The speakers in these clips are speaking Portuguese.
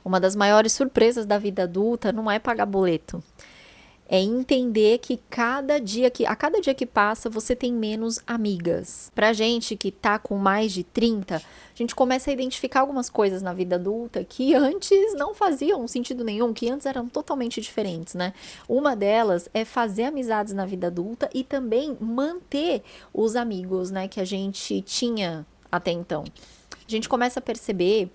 uma das maiores surpresas da vida adulta não é pagar boleto. É entender que a cada dia que passa, você tem menos amigas. Pra gente que tá com mais de 30, a gente começa a identificar algumas coisas na vida adulta que antes não faziam sentido nenhum, que antes eram totalmente diferentes, né? Uma delas é fazer amizades na vida adulta e também manter os amigos, né, que a gente tinha até então. A gente começa a perceber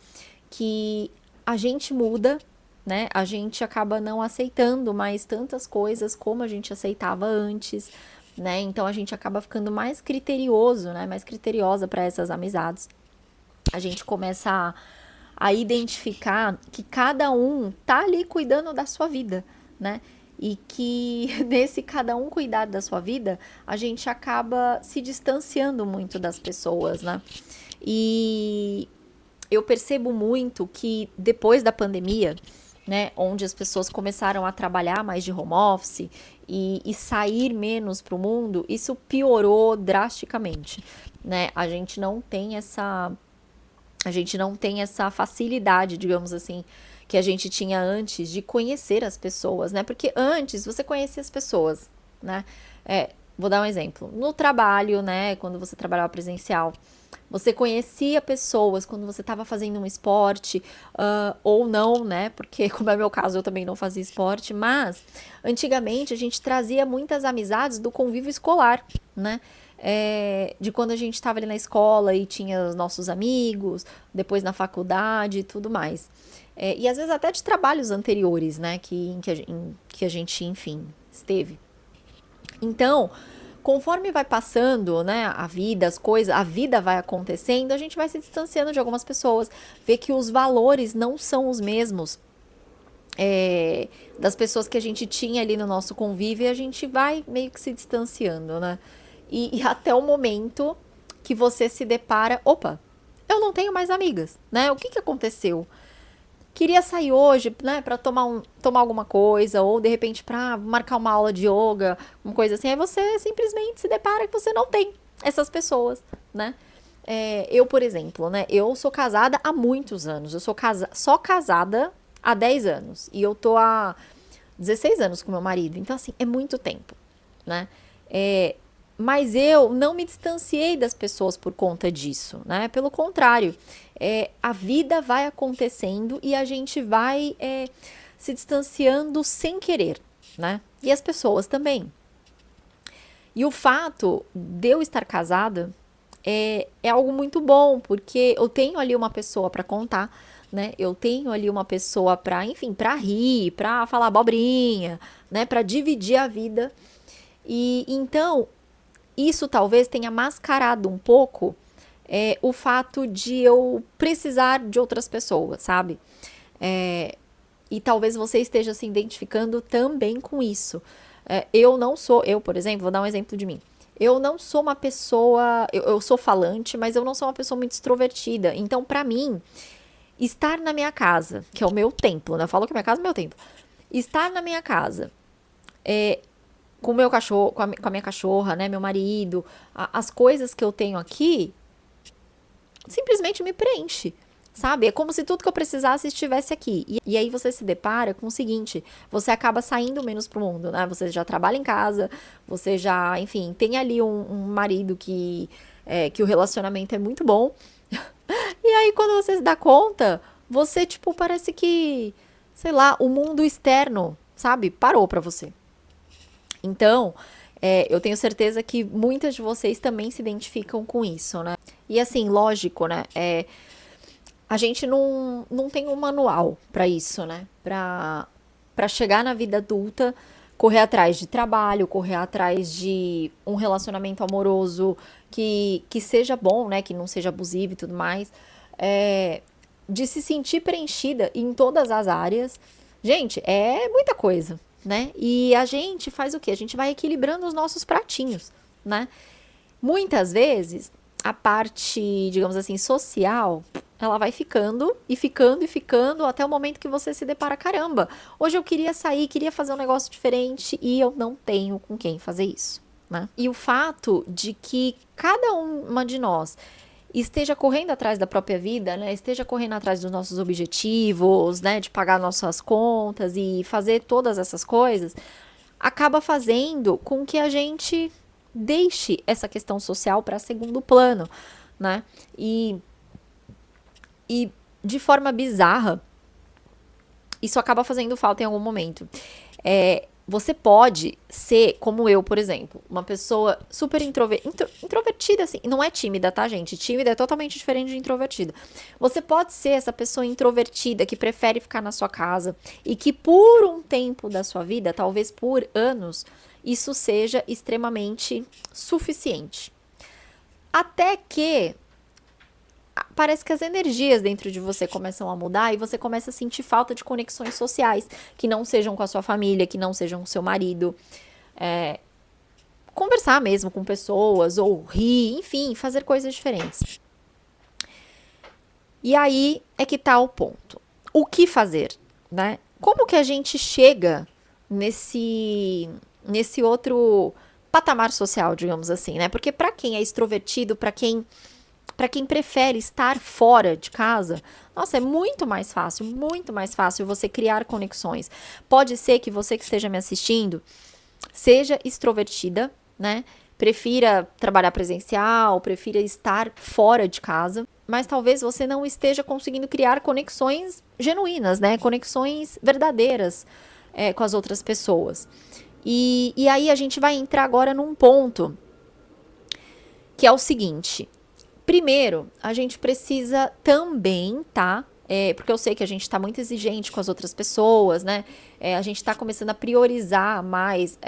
que a gente muda, né? A gente acaba não aceitando mais tantas coisas como a gente aceitava antes, né? Então a gente acaba ficando mais criterioso, né? Mais criteriosa para essas amizades. A gente começa a identificar que cada um tá ali cuidando da sua vida, né? E que nesse cada um cuidar da sua vida, a gente acaba se distanciando muito das pessoas, né? E eu percebo muito que depois da pandemia, né, onde as pessoas começaram a trabalhar mais de home office e sair menos para o mundo, isso piorou drasticamente, né? A gente não tem essa facilidade, digamos assim, que a gente tinha antes de conhecer as pessoas, né? Porque antes você conhecia as pessoas, né? Vou dar um exemplo. No trabalho, né? Quando você trabalhava presencial, você conhecia pessoas quando você estava fazendo um esporte, ou não, né? Porque, como é meu caso, eu também não fazia esporte, mas antigamente a gente trazia muitas amizades do convívio escolar, né? De quando a gente estava ali na escola e tinha os nossos amigos, depois na faculdade e tudo mais. E às vezes até de trabalhos anteriores, né? Em que a gente, enfim, esteve. Então, conforme vai passando, né, a vida, as coisas, a vida vai acontecendo, a gente vai se distanciando de algumas pessoas, vê que os valores não são os mesmos das pessoas que a gente tinha ali no nosso convívio e a gente vai meio que se distanciando, né? E até o momento que você se depara, opa, eu não tenho mais amigas, né? O que que aconteceu? Queria sair hoje, né, para tomar alguma coisa, ou de repente para marcar uma aula de yoga, uma coisa assim, aí você simplesmente se depara que você não tem essas pessoas, né? Eu, por exemplo, né, eu sou casada há muitos anos, eu sou só casada há 10 anos, e eu tô há 16 anos com meu marido, então assim, é muito tempo, né? É, mas eu não me distanciei das pessoas por conta disso, né? Pelo contrário, a vida vai acontecendo e a gente vai se distanciando sem querer, né? E as pessoas também. E o fato de eu estar casada é algo muito bom, porque eu tenho ali uma pessoa para contar, né? Eu tenho ali uma pessoa para, enfim, para rir, para falar abobrinha, né? Para dividir a vida. E então isso talvez tenha mascarado um pouco o fato de eu precisar de outras pessoas, sabe? E talvez você esteja se identificando também com isso. Eu não sou, eu, por exemplo, vou dar um exemplo de mim. Eu não sou uma pessoa, eu sou falante, mas eu não sou uma pessoa muito extrovertida. Então, pra mim, estar na minha casa, que é o meu templo, né? Eu falo que minha casa é meu templo. Estar na minha casa, com o meu cachorro, com a minha cachorra, né, meu marido, as coisas que eu tenho aqui, simplesmente me preenche. Sabe? É como se tudo que eu precisasse estivesse aqui. E aí você se depara com o seguinte: você acaba saindo menos pro mundo, né? Você já trabalha em casa, você já, enfim, tem ali um marido que o relacionamento é muito bom. E aí, quando você se dá conta, você, tipo, parece que, sei lá, o mundo externo, sabe? Parou pra você. Então, eu tenho certeza que muitas de vocês também se identificam com isso, né? E assim, lógico, né? A gente não tem um manual para isso, né? Para chegar na vida adulta, correr atrás de trabalho, correr atrás de um relacionamento amoroso que seja bom, né? Que não seja abusivo e tudo mais. De se sentir preenchida em todas as áreas. Gente, é muita coisa, né? E a gente faz o quê? A gente vai equilibrando os nossos pratinhos, né? Muitas vezes, a parte, digamos assim, social, ela vai ficando e ficando e ficando até o momento que você se depara, caramba, hoje eu queria sair, queria fazer um negócio diferente e eu não tenho com quem fazer isso, né? E o fato de que cada uma de nós esteja correndo atrás da própria vida, né? Esteja correndo atrás dos nossos objetivos, né? De pagar nossas contas e fazer todas essas coisas, acaba fazendo com que a gente deixe essa questão social para segundo plano, né? E de forma bizarra, isso acaba fazendo falta em algum momento. Você pode ser, como eu, por exemplo, uma pessoa super introvertida, assim, não é tímida, tá, gente? Tímida é totalmente diferente de introvertida. Você pode ser essa pessoa introvertida que prefere ficar na sua casa e que por um tempo da sua vida, talvez por anos, isso seja extremamente suficiente. Até que parece que as energias dentro de você começam a mudar e você começa a sentir falta de conexões sociais que não sejam com a sua família, que não sejam com o seu marido. Conversar mesmo com pessoas, ou rir, enfim, fazer coisas diferentes. E aí é que tá o ponto. O que fazer, né? Como que a gente chega nesse outro patamar social, digamos assim, né? Porque para quem é extrovertido, para quem prefere estar fora de casa, nossa, é muito mais fácil você criar conexões. Pode ser que você que esteja me assistindo seja extrovertida, né? Prefira trabalhar presencial, prefira estar fora de casa, mas talvez você não esteja conseguindo criar conexões genuínas, né? Conexões verdadeiras com as outras pessoas. E aí a gente vai entrar agora num ponto que é o seguinte. Primeiro, a gente precisa também, tá? Porque eu sei que a gente tá muito exigente com as outras pessoas, né? A gente tá começando a priorizar mais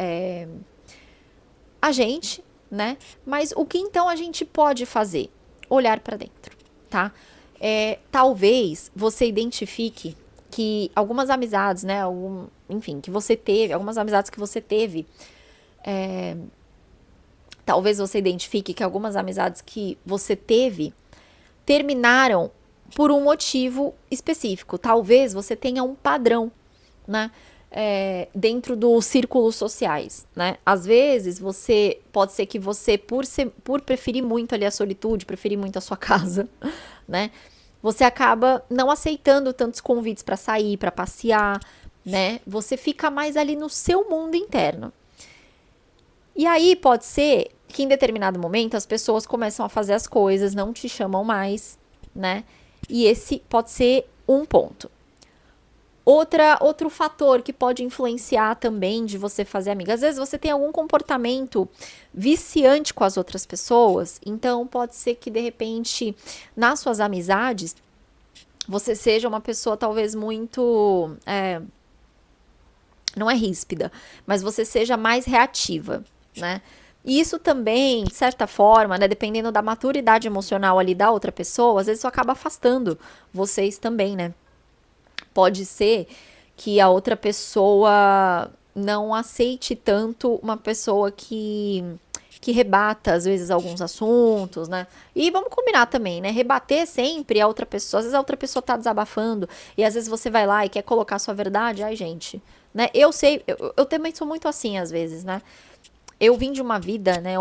a gente, né? Mas o que então a gente pode fazer? Olhar para dentro, tá? Talvez você identifique que algumas amizades, né? Enfim, que você teve, algumas amizades que você teve, talvez você identifique que algumas amizades que você teve terminaram por um motivo específico. Talvez você tenha um padrão, né? Dentro dos círculos sociais, né? Às vezes pode ser que você, por preferir muito ali a solitude, preferir muito a sua casa, né? Você acaba não aceitando tantos convites para sair, para passear, né? Você fica mais ali no seu mundo interno. E aí pode ser que em determinado momento as pessoas começam a fazer as coisas, não te chamam mais, né? E esse pode ser um ponto. Outro fator que pode influenciar também de você fazer amiga. Às vezes você tem algum comportamento viciante com as outras pessoas, então pode ser que de repente nas suas amizades você seja uma pessoa talvez muito, não é ríspida, mas você seja mais reativa, né? E isso também, de certa forma, né, dependendo da maturidade emocional ali da outra pessoa, às vezes isso acaba afastando vocês também, né? Pode ser que a outra pessoa não aceite tanto uma pessoa que rebata, às vezes, alguns assuntos, né? E vamos combinar também, né? Rebater sempre a outra pessoa. Às vezes a outra pessoa tá desabafando e às vezes você vai lá e quer colocar a sua verdade. Ai, gente, né? Eu sei, eu também sou muito assim, às vezes, né? Eu vim de uma vida, né,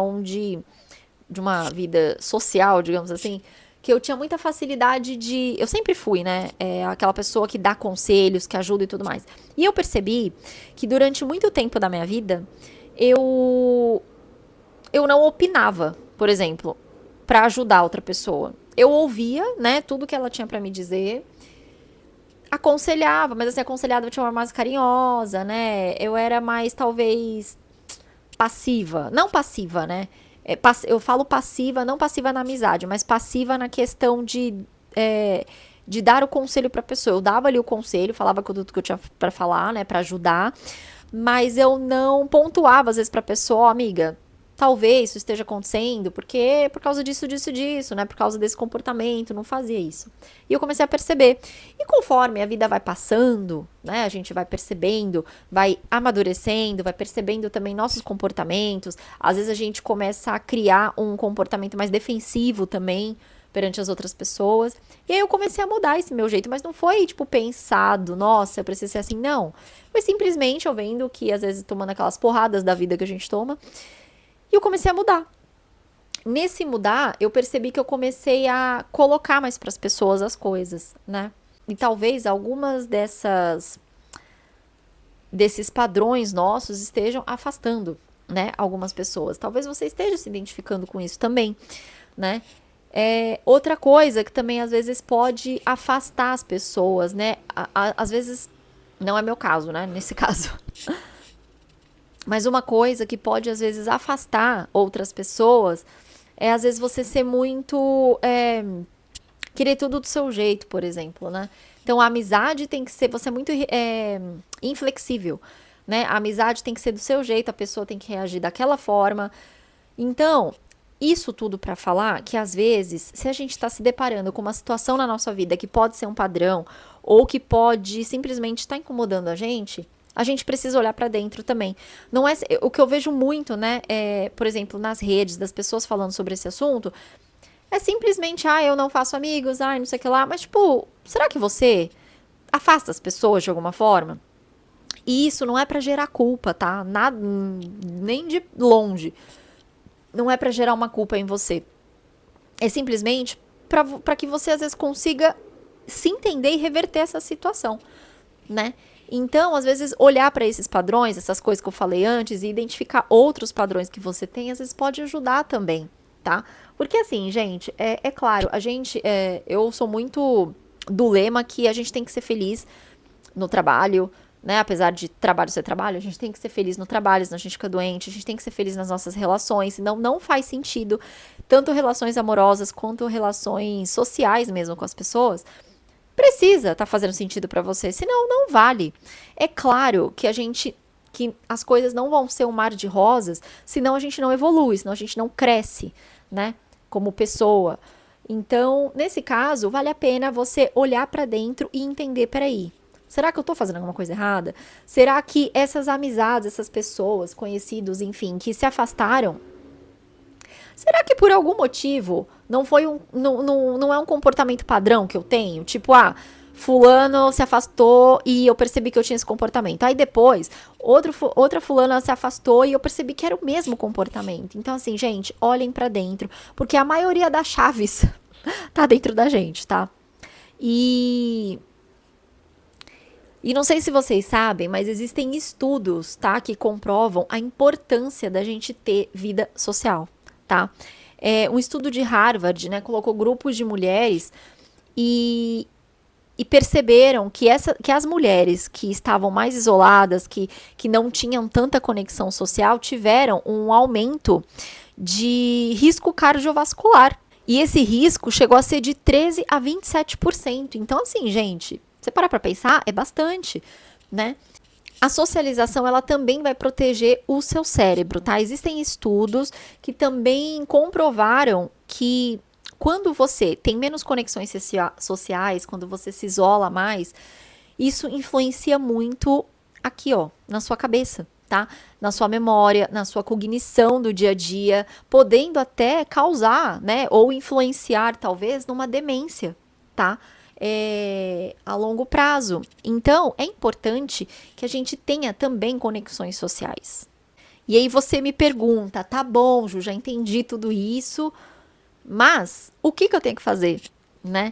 de uma vida social, digamos assim, que eu tinha muita facilidade eu sempre fui, né, aquela pessoa que dá conselhos, que ajuda e tudo mais. E eu percebi que durante muito tempo da minha vida, eu não opinava, por exemplo, pra ajudar outra pessoa. Eu ouvia, né, tudo que ela tinha pra me dizer, aconselhava, mas assim, aconselhava de uma forma mais carinhosa, né, eu era mais, talvez, passiva, não passiva, né? Eu falo passiva, não passiva na amizade, mas passiva na questão de dar o conselho pra pessoa. Eu dava ali o conselho, falava tudo que eu tinha pra falar, né, pra ajudar, mas eu não pontuava às vezes pra pessoa, ó, amiga, talvez isso esteja acontecendo, porque por causa disso, né? Por causa desse comportamento, não fazia isso. E eu comecei a perceber. E conforme a vida vai passando, né? A gente vai percebendo, vai amadurecendo, vai percebendo também nossos comportamentos. Às vezes a gente começa a criar um comportamento mais defensivo também perante as outras pessoas. E aí eu comecei a mudar esse meu jeito, mas não foi, tipo, pensado, nossa, eu preciso ser assim, não. Foi simplesmente eu vendo que, às vezes, tomando aquelas porradas da vida que a gente toma, e eu comecei a mudar. Nesse mudar, eu percebi que eu comecei a colocar mais para as pessoas as coisas, né? E talvez algumas desses padrões nossos estejam afastando, né, algumas pessoas. Talvez você esteja se identificando com isso também, né? Outra coisa que também às vezes pode afastar as pessoas, né? Às vezes, não é meu caso, né? Nesse caso. Mas uma coisa que pode às vezes afastar outras pessoas é às vezes você ser muito. Querer tudo do seu jeito, por exemplo, né? Então a amizade tem que ser. Você é muito inflexível, né? A amizade tem que ser do seu jeito, a pessoa tem que reagir daquela forma. Então, isso tudo para falar que às vezes, se a gente está se deparando com uma situação na nossa vida que pode ser um padrão ou que pode simplesmente estar incomodando a gente precisa olhar para dentro também. Não é o que eu vejo muito, né? Por exemplo, nas redes das pessoas falando sobre esse assunto, é simplesmente, eu não faço amigos, não sei o que lá. Mas, tipo, será que você afasta as pessoas de alguma forma? E isso não é pra gerar culpa, tá? Nada, nem de longe. Não é pra gerar uma culpa em você. É simplesmente pra que você, às vezes, consiga se entender e reverter essa situação, né? Então, às vezes, olhar para esses padrões, essas coisas que eu falei antes, e identificar outros padrões que você tem, às vezes pode ajudar também, tá? Porque assim, gente, é claro, eu sou muito do lema que a gente tem que ser feliz no trabalho, né? Apesar de trabalho ser trabalho, a gente tem que ser feliz no trabalho, senão a gente fica doente, a gente tem que ser feliz nas nossas relações, senão não faz sentido, tanto relações amorosas quanto relações sociais mesmo com as pessoas, precisa estar fazendo sentido para você, senão não vale. É claro que as coisas não vão ser um mar de rosas, senão a gente não evolui, senão a gente não cresce, né, como pessoa. Então, nesse caso, vale a pena você olhar para dentro e entender, peraí, será que eu tô fazendo alguma coisa errada? Será que essas amizades, essas pessoas, conhecidos, enfim, que se afastaram, será que por algum motivo não é um comportamento padrão que eu tenho? Tipo, fulano se afastou e eu percebi que eu tinha esse comportamento. Aí depois, outra fulana se afastou e eu percebi que era o mesmo comportamento. Então, assim, gente, olhem pra dentro, porque a maioria das chaves tá dentro da gente, tá? E e não sei se vocês sabem, mas existem estudos, tá, que comprovam a importância da gente ter vida social, tá? Um estudo de Harvard, né, colocou grupos de mulheres e, e perceberam que as mulheres que estavam mais isoladas, que não tinham tanta conexão social, tiveram um aumento de risco cardiovascular. E esse risco chegou a ser de 13 a 27%. Então, assim, gente, você parar para pensar, é bastante, né? A socialização, ela também vai proteger o seu cérebro, tá? Existem estudos que também comprovaram que quando você tem menos conexões sociais, quando você se isola mais, isso influencia muito aqui, ó, na sua cabeça, tá? Na sua memória, na sua cognição do dia a dia, podendo até causar, né, ou influenciar, talvez, numa demência, tá? A longo prazo. Então, é importante que a gente tenha também conexões sociais. E aí você me pergunta, tá bom, Ju, já entendi tudo isso, mas o que eu tenho que fazer, né?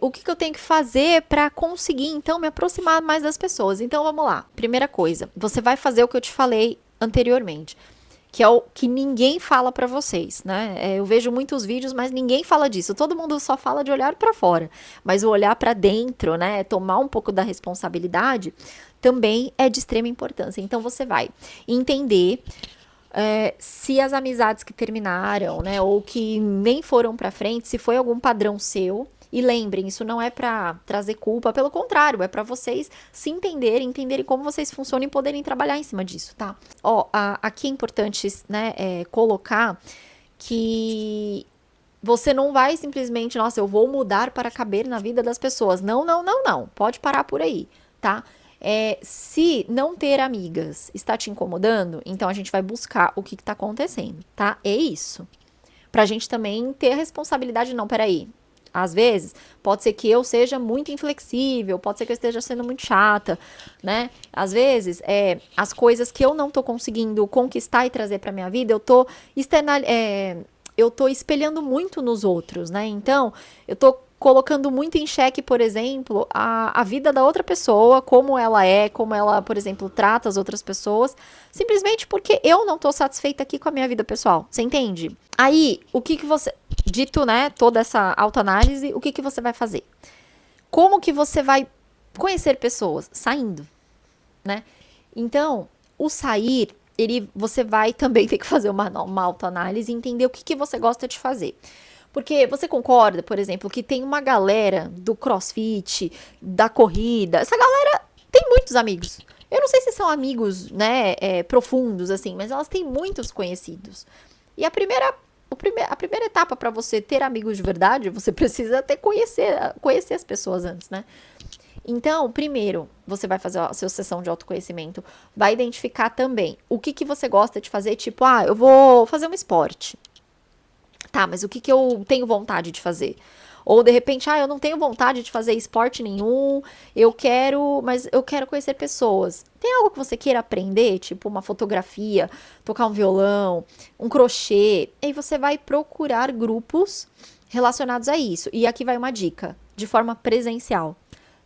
O que eu tenho que fazer para conseguir, então, me aproximar mais das pessoas? Então, vamos lá. Primeira coisa, você vai fazer o que eu te falei anteriormente, que é o que ninguém fala pra vocês, né? Eu vejo muitos vídeos, mas ninguém fala disso. Todo mundo só fala de olhar pra fora, mas o olhar pra dentro, né? Tomar um pouco da responsabilidade também é de extrema importância. Então você vai entender se as amizades que terminaram, né, ou que nem foram pra frente, se foi algum padrão seu. E lembrem, isso não é pra trazer culpa, pelo contrário, é pra vocês se entenderem como vocês funcionam e poderem trabalhar em cima disso, tá? Aqui é importante, né, colocar que você não vai simplesmente, nossa, eu vou mudar para caber na vida das pessoas. Não, não, não, não. Pode parar por aí, tá? Se não ter amigas está te incomodando, então a gente vai buscar o que está acontecendo, tá? É isso. Pra gente também ter a responsabilidade, não, peraí. Às vezes, pode ser que eu seja muito inflexível, pode ser que eu esteja sendo muito chata, né? Às vezes, as coisas que eu não tô conseguindo conquistar e trazer pra minha vida, eu tô eu tô espelhando muito nos outros, né? Então, eu tô colocando muito em xeque, por exemplo, a vida da outra pessoa, como ela, por exemplo, trata as outras pessoas, simplesmente porque eu não tô satisfeita aqui com a minha vida pessoal. Você entende? Aí, o que que você, dito, né, toda essa autoanálise, o que que você vai fazer? Como que você vai conhecer pessoas? Saindo, né? Então, o sair, você vai também ter que fazer uma autoanálise e entender o que, que você gosta de fazer. Porque você concorda, por exemplo, que tem uma galera do CrossFit, da corrida, essa galera tem muitos amigos. Eu não sei se são amigos, né, profundos, assim, mas elas têm muitos conhecidos. E a primeira etapa para você ter amigos de verdade, você precisa conhecer as pessoas antes, né? Então, primeiro, você vai fazer a sua sessão de autoconhecimento, vai identificar também o que, que você gosta de fazer, tipo, eu vou fazer um esporte. Tá, mas o que, que eu tenho vontade de fazer? Ou de repente, eu não tenho vontade de fazer esporte nenhum, mas eu quero conhecer pessoas. Tem algo que você queira aprender, tipo uma fotografia, tocar um violão, um crochê? E aí você vai procurar grupos relacionados a isso. E aqui vai uma dica, de forma presencial,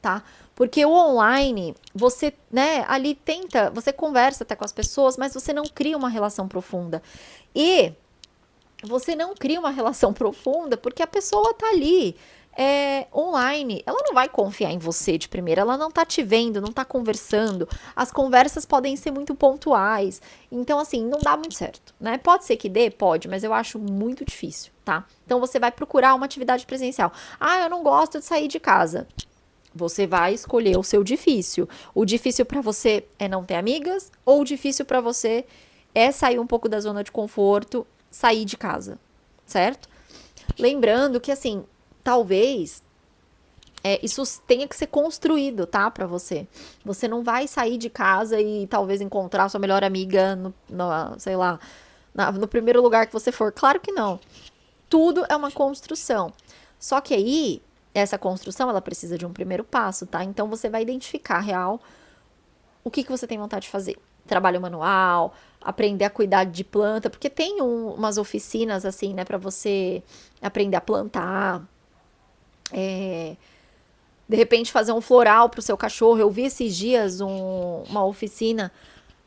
tá? Porque o online, você, né, ali você conversa até com as pessoas, mas você não cria uma relação profunda. E você não cria uma relação profunda porque a pessoa tá ali online, ela não vai confiar em você de primeira, ela não tá te vendo, não tá conversando, as conversas podem ser muito pontuais, então assim, não dá muito certo, né? Pode ser que dê, pode, mas eu acho muito difícil, tá? Então você vai procurar uma atividade presencial. Eu não gosto de sair de casa. Você vai escolher o seu difícil. O difícil para você é não ter amigas, ou o difícil para você é sair um pouco da zona de conforto, sair de casa, certo? Lembrando que, assim, talvez isso tenha que ser construído, tá? Pra você. Você não vai sair de casa e talvez encontrar sua melhor amiga sei lá, no primeiro lugar que você for. Claro que não. Tudo é uma construção. Só que aí, essa construção, ela precisa de um primeiro passo, tá? Então você vai identificar real o que você tem vontade de fazer. Trabalho manual, aprender a cuidar de planta, porque tem umas oficinas assim, né, para você aprender a plantar, de repente fazer um floral pro seu cachorro. Eu vi esses dias uma oficina,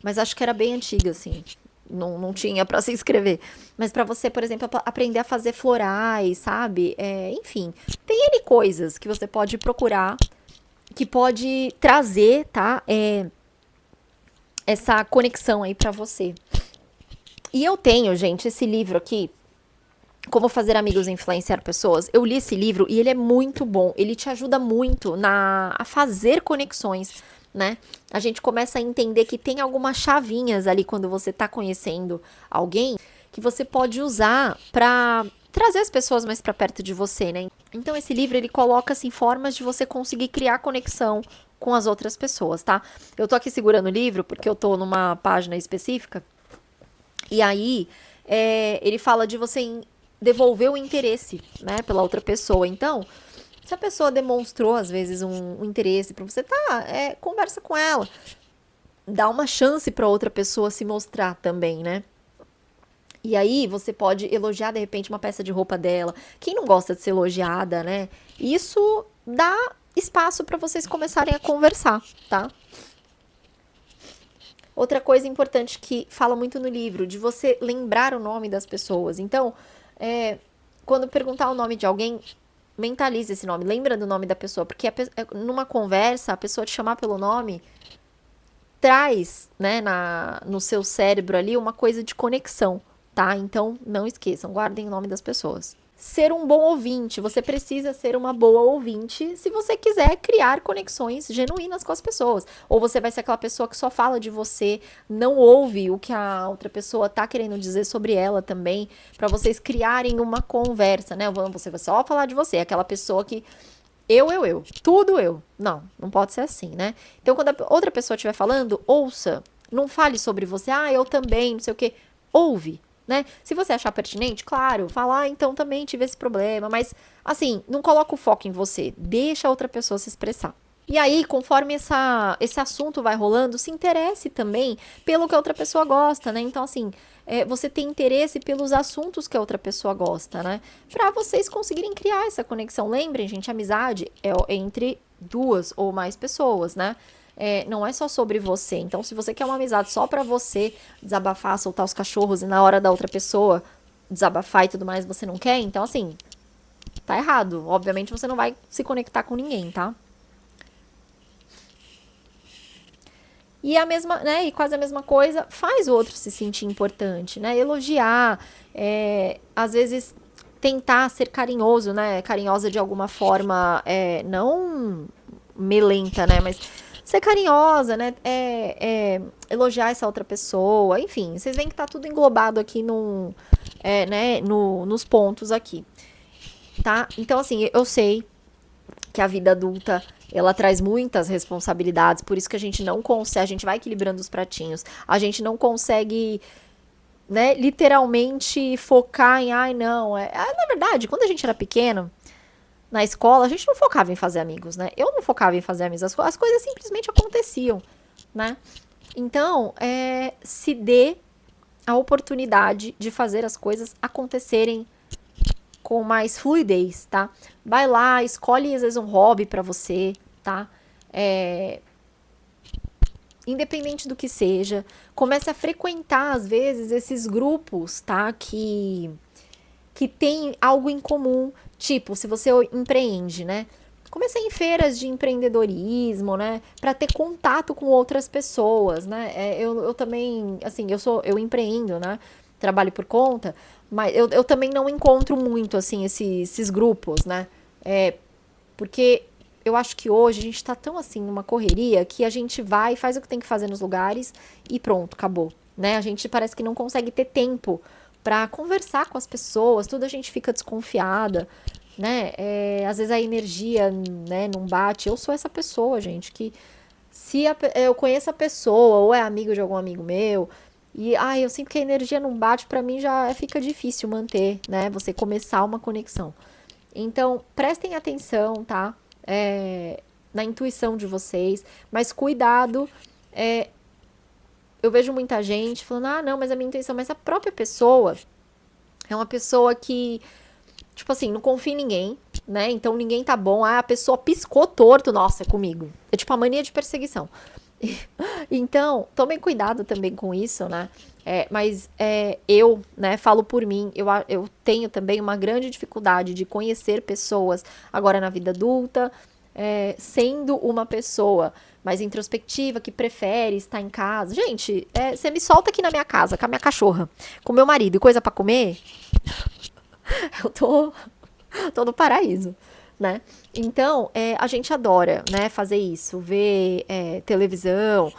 mas acho que era bem antiga, assim. Não tinha para se inscrever. Mas para você, por exemplo, aprender a fazer florais, sabe? Enfim, tem N coisas que você pode procurar, que pode trazer, tá? Essa conexão aí para você. E eu tenho, gente, esse livro aqui, Como Fazer Amigos e Influenciar Pessoas. Eu li esse livro e ele é muito bom. Ele te ajuda muito a fazer conexões, né? A gente começa a entender que tem algumas chavinhas ali quando você tá conhecendo alguém que você pode usar para trazer as pessoas mais para perto de você, né? Então esse livro ele coloca assim formas de você conseguir criar conexão com as outras pessoas, tá? Eu tô aqui segurando o livro porque eu tô numa página específica e aí ele fala de você devolver o interesse, né, pela outra pessoa. Então, se a pessoa demonstrou, às vezes, um interesse pra você, conversa com ela. Dá uma chance pra outra pessoa se mostrar também, né? E aí, você pode elogiar, de repente, uma peça de roupa dela. Quem não gosta de ser elogiada, né? Isso dá espaço pra vocês começarem a conversar, tá? Outra coisa importante que fala muito no livro, de você lembrar o nome das pessoas. Então, quando perguntar o nome de alguém, mentalize esse nome, lembra do nome da pessoa, porque numa conversa, a pessoa te chamar pelo nome traz, né, no seu cérebro ali uma coisa de conexão, tá? Então, não esqueçam, guardem o nome das pessoas. Ser um bom ouvinte, você precisa ser uma boa ouvinte se você quiser criar conexões genuínas com as pessoas. Ou você vai ser aquela pessoa que só fala de você, não ouve o que a outra pessoa tá querendo dizer sobre ela também, para vocês criarem uma conversa, né? Você vai só falar de você, aquela pessoa que tudo eu. Não pode ser assim, né? Então, quando a outra pessoa estiver falando, ouça, não fale sobre você, eu também, não sei o quê. Ouve, né? Se você achar pertinente, claro, fala, então também tive esse problema, mas assim, não coloca o foco em você, deixa a outra pessoa se expressar. E aí, conforme esse assunto vai rolando, se interesse também pelo que a outra pessoa gosta, né? Então, assim, você tem interesse pelos assuntos que a outra pessoa gosta, né? Pra vocês conseguirem criar essa conexão. Lembrem, gente, amizade é entre duas ou mais pessoas, né? Não é só sobre você. Então, se você quer uma amizade só pra você desabafar, soltar os cachorros e na hora da outra pessoa desabafar e tudo mais, você não quer, então, assim, tá errado. Obviamente, você não vai se conectar com ninguém, tá? E a mesma, né? E quase a mesma coisa faz o outro se sentir importante, né? Elogiar, às vezes tentar ser carinhoso, né? Carinhosa de alguma forma, não melenta, né? Mas ser carinhosa, né? Elogiar essa outra pessoa, enfim, vocês veem que tá tudo englobado aqui né? Nos pontos aqui, tá? Então, assim, eu sei que a vida adulta ela traz muitas responsabilidades, por isso que a gente não consegue, a gente vai equilibrando os pratinhos, a gente não consegue, né, literalmente focar em, ai não, na verdade, quando a gente era pequeno, na escola, a gente não focava em fazer amigos, né, eu não focava em fazer amigos, as coisas simplesmente aconteciam, né, então, se dê a oportunidade de fazer as coisas acontecerem com mais fluidez, tá? Vai lá, escolhe às vezes um hobby pra você, tá? É, independente do que seja, comece a frequentar às vezes esses grupos, tá? Que tem algo em comum, tipo, se você empreende, né? Comecei em feiras de empreendedorismo, né? Para ter contato com outras pessoas, né? Eu também, assim, eu empreendo, né? Trabalho por conta, mas eu também não encontro muito, assim, esses grupos, né? Porque eu acho que hoje a gente tá tão, assim, numa correria que a gente vai, faz o que tem que fazer nos lugares e pronto, acabou, né? A gente parece que não consegue ter tempo para conversar com as pessoas, tudo a gente fica desconfiada, né? Às vezes a energia, né, não bate. Eu sou essa pessoa, gente, que se eu conheço a pessoa ou é amigo de algum amigo meu e eu sinto que a energia não bate, pra mim já fica difícil manter, né? Você começar uma conexão. Então, prestem atenção, tá? Na intuição de vocês, mas cuidado. Eu vejo muita gente falando, não, mas a minha intuição, mas a própria pessoa é uma pessoa que, tipo assim, não confia em ninguém, né? Então ninguém tá bom. A pessoa piscou torto, nossa, é comigo. É tipo a mania de perseguição. Então, tomem cuidado também com isso, né? Mas eu, né, falo por mim, eu tenho também uma grande dificuldade de conhecer pessoas agora na vida adulta, sendo uma pessoa mais introspectiva, que prefere estar em casa. Gente, você me solta aqui na minha casa com a minha cachorra, com meu marido e coisa pra comer, eu tô no paraíso, né? Então, a gente adora, né, fazer isso, ver televisão,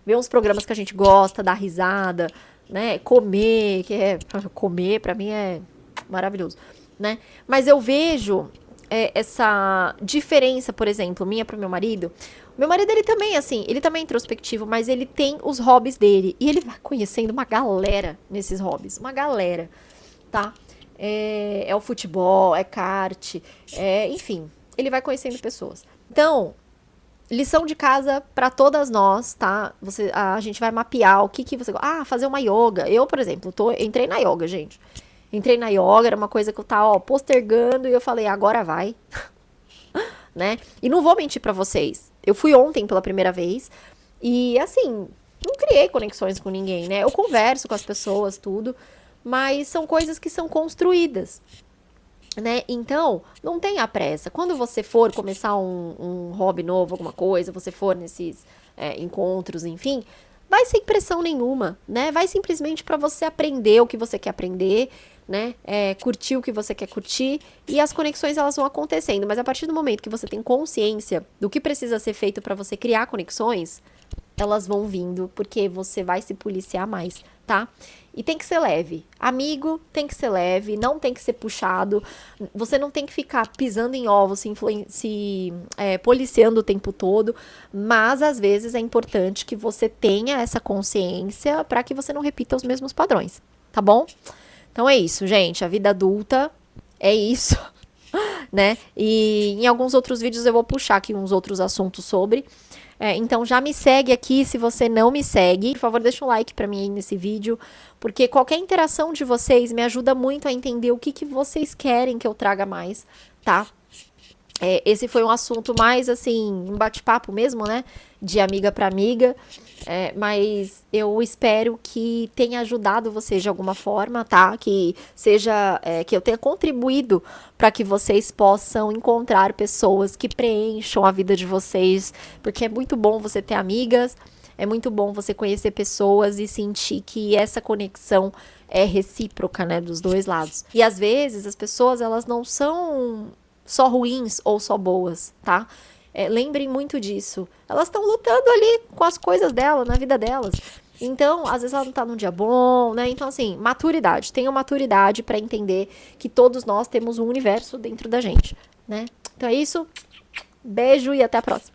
ver uns programas que a gente gosta, dar risada, né, comer, comer pra mim é maravilhoso, né? Mas eu vejo essa diferença, por exemplo, minha pro meu marido. Meu marido, ele também, assim, ele também é introspectivo, mas ele tem os hobbies dele. E ele vai conhecendo uma galera nesses hobbies. Uma galera, tá? O futebol, é kart, enfim, ele vai conhecendo pessoas. Então, lição de casa para todas nós, tá? A gente vai mapear o que você gosta. Fazer uma yoga. Eu, por exemplo, entrei na yoga, gente. Entrei na yoga, era uma coisa que eu tava, postergando e eu falei, agora vai, né? E não vou mentir para vocês. Eu fui ontem pela primeira vez e assim, não criei conexões com ninguém, né? Eu converso com as pessoas, tudo, mas são coisas que são construídas, né? Então, não tenha pressa. Quando você for começar um hobby novo, alguma coisa, você for nesses encontros, enfim, vai sem pressão nenhuma, né? Vai simplesmente para você aprender o que você quer aprender, né? Curtir o que você quer curtir e as conexões elas vão acontecendo. Mas a partir do momento que você tem consciência do que precisa ser feito para você criar conexões, elas vão vindo, porque você vai se policiar mais, tá? E tem que ser leve. Amigo tem que ser leve, não tem que ser puxado. Você não tem que ficar pisando em ovos, policiando o tempo todo. Mas às vezes é importante que você tenha essa consciência para que você não repita os mesmos padrões, tá bom? Então é isso, gente. A vida adulta é isso. né? E em alguns outros vídeos eu vou puxar aqui uns outros assuntos sobre. Então já me segue aqui se você não me segue. Por favor, deixa um like pra mim aí nesse vídeo, porque qualquer interação de vocês me ajuda muito a entender o que vocês querem que eu traga mais, tá? Esse foi um assunto mais, assim, um bate-papo mesmo, né? De amiga para amiga. Mas eu espero que tenha ajudado vocês de alguma forma, tá? Que seja, que eu tenha contribuído para que vocês possam encontrar pessoas que preencham a vida de vocês. Porque é muito bom você ter amigas, é muito bom você conhecer pessoas e sentir que essa conexão é recíproca, né? Dos dois lados. E às vezes as pessoas, elas não são só ruins ou só boas, tá? Lembrem muito disso. Elas estão lutando ali com as coisas dela, na vida delas. Então, às vezes ela não tá num dia bom, né? Então, assim, maturidade. Tenham maturidade pra entender que todos nós temos um universo dentro da gente, né? Então é isso. Beijo e até a próxima.